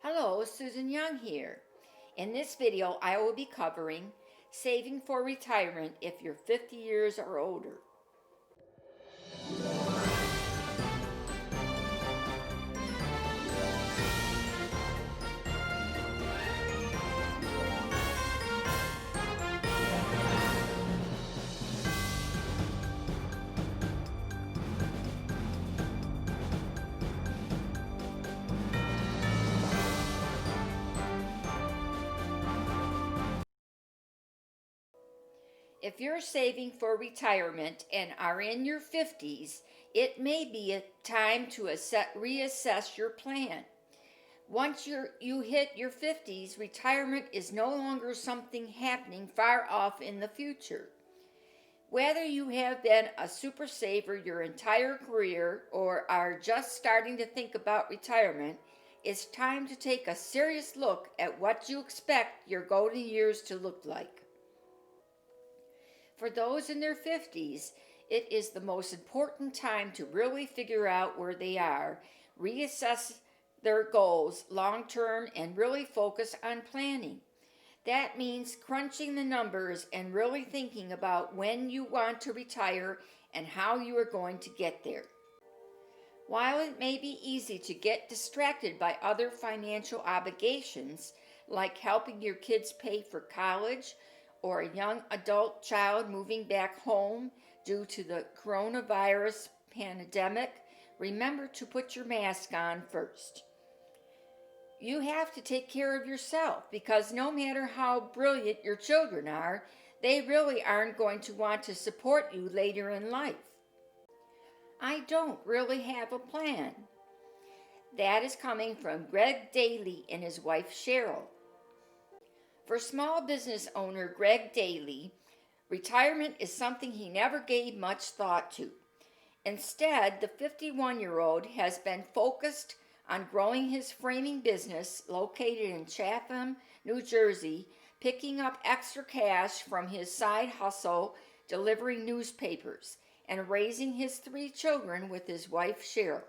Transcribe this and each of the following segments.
Hello, Susan Young here. In this video, I will be covering saving for retirement if you're 50 years or older. If you're saving for retirement and are in your 50s, it may be a time to reassess your plan. Once you hit your 50s, retirement is no longer something happening far off in the future. Whether you have been a super saver your entire career or are just starting to think about retirement, it's time to take a serious look at what you expect your golden years to look like. For those in their 50s, it is the most important time to really figure out where they are, reassess their goals long term, and really focus on planning. That means crunching the numbers and really thinking about when you want to retire and how you are going to get there. While it may be easy to get distracted by other financial obligations, like helping your kids pay for college or a young adult child moving back home due to the coronavirus pandemic, remember to put your mask on first. You have to take care of yourself because no matter how brilliant your children are, they really aren't going to want to support you later in life. I don't really have a plan. That is coming from Greg Daly and his wife Cheryl. For small business owner Greg Daly, retirement is something he never gave much thought to. Instead, the 51-year-old has been focused on growing his framing business located in Chatham, New Jersey, picking up extra cash from his side hustle delivering newspapers, and raising his 3 children with his wife Cheryl.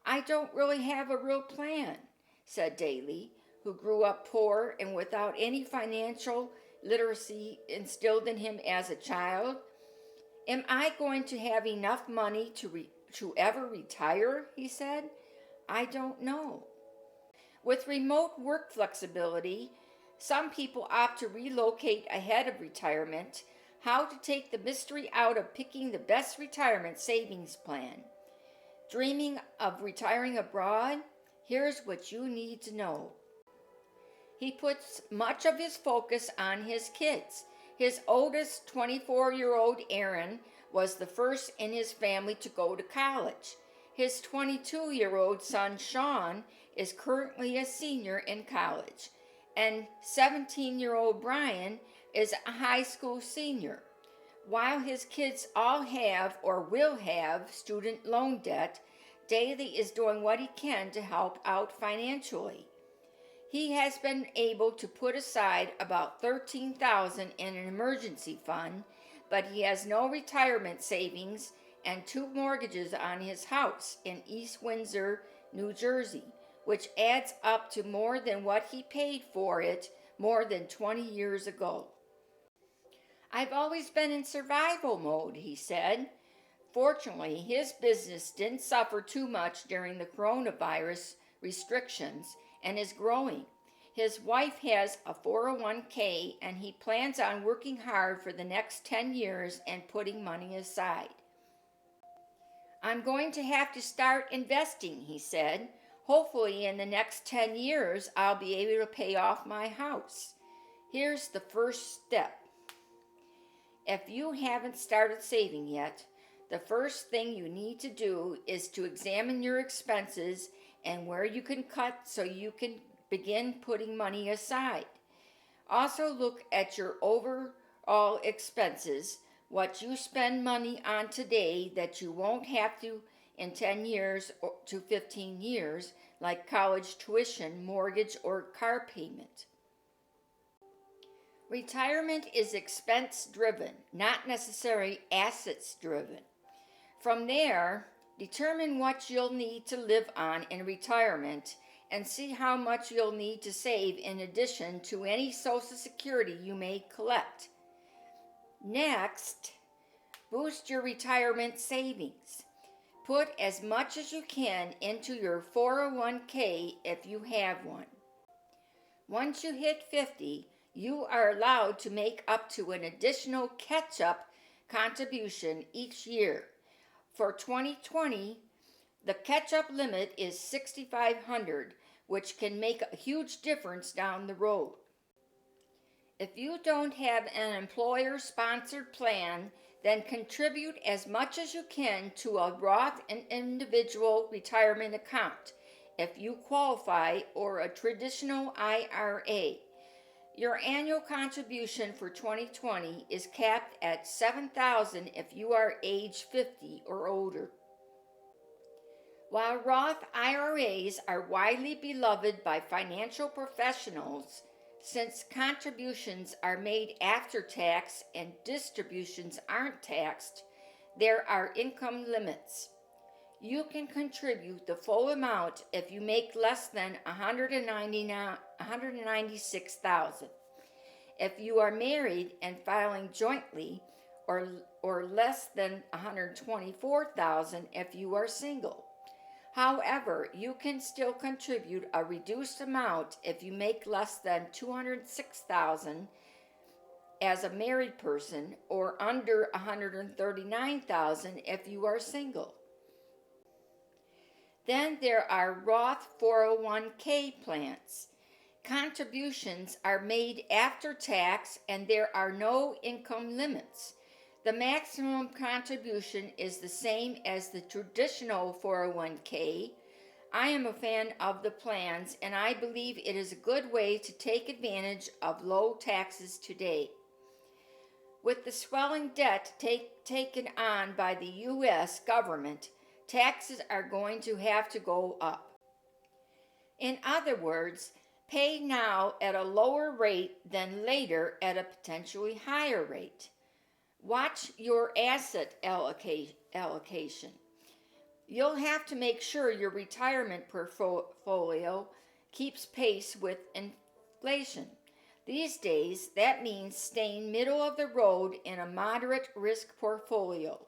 I don't really have a real plan, said Daly, who grew up poor and without any financial literacy instilled in him as a child. Am I going to have enough money to ever retire? He said. I don't know. With remote work flexibility, some people opt to relocate ahead of retirement. How to take the mystery out of picking the best retirement savings plan. Dreaming of retiring abroad? Here's what you need to know. He puts much of his focus on his kids. His oldest 24-year-old Aaron was the first in his family to go to college. His 22-year-old son Sean is currently a senior in college, and 17-year-old Brian is a high school senior. While his kids all have or will have student loan debt, Daly is doing what he can to help out financially. He has been able to put aside about $13,000 in an emergency fund, but he has no retirement savings and 2 mortgages on his house in East Windsor, New Jersey, which adds up to more than what he paid for it more than 20 years ago. I've always been in survival mode, he said. Fortunately, his business didn't suffer too much during the coronavirus restrictions and is growing. His wife has a 401k and he plans on working hard for the next 10 years and putting money aside. I'm going to have to start investing, he said. Hopefully in the next 10 years I'll be able to pay off my house. Here's the first step. If you haven't started saving yet, the first thing you need to do is to examine your expenses and where you can cut so you can begin putting money aside. Also look at your overall expenses, what you spend money on today that you won't have to in 10 years to 15 years, like college tuition, mortgage, or car payment. Retirement is expense driven, not necessarily assets driven. From there, determine what you'll need to live on in retirement and see how much you'll need to save in addition to any Social Security you may collect. Next, boost your retirement savings. Put as much as you can into your 401k if you have one. Once you hit 50, you are allowed to make up to an additional catch-up contribution each year. For 2020, the catch-up limit is $6,500, which can make a huge difference down the road. If you don't have an employer-sponsored plan, then contribute as much as you can to a Roth and individual retirement account if you qualify, or a traditional IRA. Your annual contribution for 2020 is capped at $7,000 if you are age 50 or older. While Roth IRAs are widely beloved by financial professionals, since contributions are made after tax and distributions aren't taxed, there are income limits. You can contribute the full amount if you make less than $196,000. If you are married and filing jointly, or less than $124,000 if you are single. However, you can still contribute a reduced amount if you make less than $206,000 as a married person, or under $139,000 if you are single. Then there are Roth 401k plans. Contributions are made after tax and there are no income limits. The maximum contribution is the same as the traditional 401k. I am a fan of the plans and I believe it is a good way to take advantage of low taxes today. With the swelling debt taken on by the U.S. government, taxes are going to have to go up. In other words, pay now at a lower rate than later at a potentially higher rate. Watch your asset allocation. You'll have to make sure your retirement portfolio keeps pace with inflation. These days, that means staying middle of the road in a moderate risk portfolio.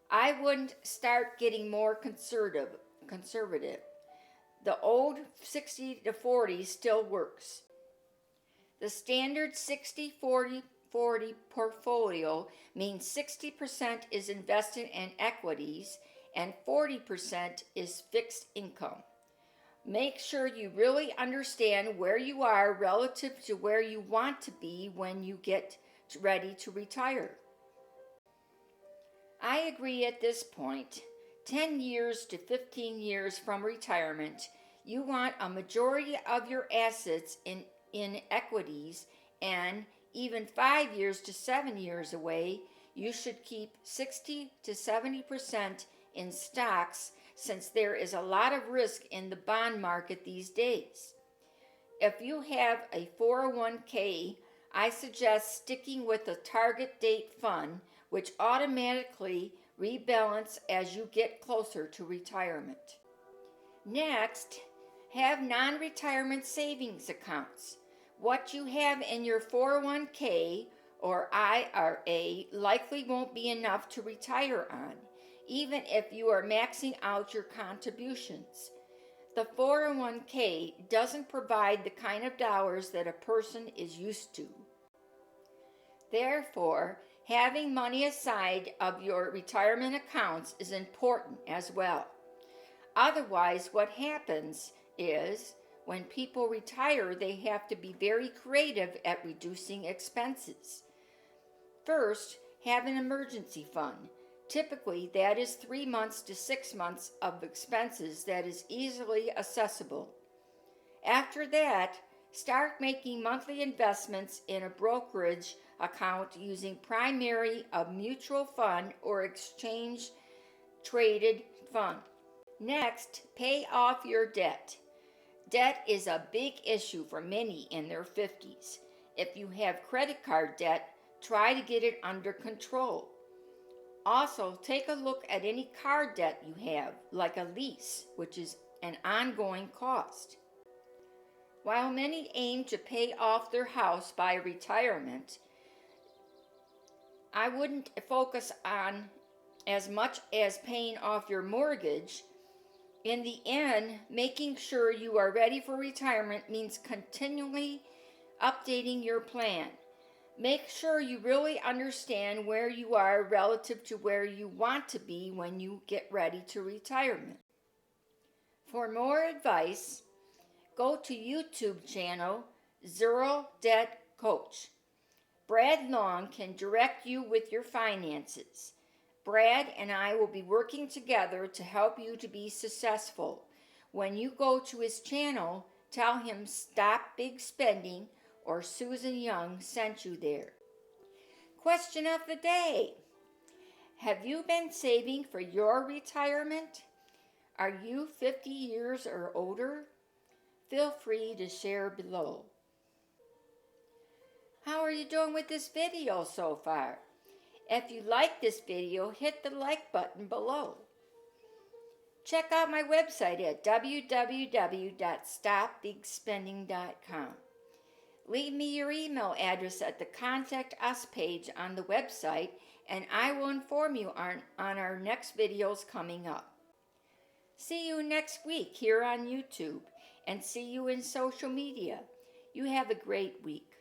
I wouldn't start getting more conservative. The old 60 to 40 still works. The standard 60-40 portfolio means 60% is invested in equities and 40% is fixed income. Make sure you really understand where you are relative to where you want to be when you get ready to retire. I agree at this point, 10 years to 15 years from retirement, you want a majority of your assets in equities, and even 5 years to 7 years away, you should keep 60 to 70% in stocks, since there is a lot of risk in the bond market these days. If you have a 401k, I suggest sticking with a target date fund, which automatically rebalance as you get closer to retirement. Next, have non-retirement savings accounts. What you have in your 401k or IRA likely won't be enough to retire on, even if you are maxing out your contributions. The 401k doesn't provide the kind of dollars that a person is used to. Therefore, having money aside of your retirement accounts is important as well. Otherwise, what happens is, when people retire, they have to be very creative at reducing expenses. First, have an emergency fund. Typically, that is 3 months to 6 months of expenses that is easily accessible. After that, start making monthly investments in a brokerage account using primary a mutual fund or exchange traded fund. Next, pay off your debt. Debt is a big issue for many in their 50s. If you have credit card debt, try to get it under control. Also, take a look at any car debt you have, like a lease, which is and ongoing cost. While many aim to pay off their house by retirement, I wouldn't focus on as much as paying off your mortgage. In the end, making sure you are ready for retirement means continually updating your plan. Make sure you really understand where you are relative to where you want to be when you get ready to retirement. For more advice, go to YouTube channel Zero Debt Coach. Brad Long can direct you with your finances. Brad and I will be working together to help you to be successful. When you go to his channel, tell him Stop Big Spending or Susan Young sent you there. Question of the day. Have you been saving for your retirement? Are you 50 years or older? Feel free to share below. How are you doing with this video so far? If you like this video, hit the like button below. Check out my website at www.stopbigspending.com. Leave me your email address at the Contact Us page on the website, and I will inform you on our next videos coming up. See you next week here on YouTube, and see you in social media. You have a great week.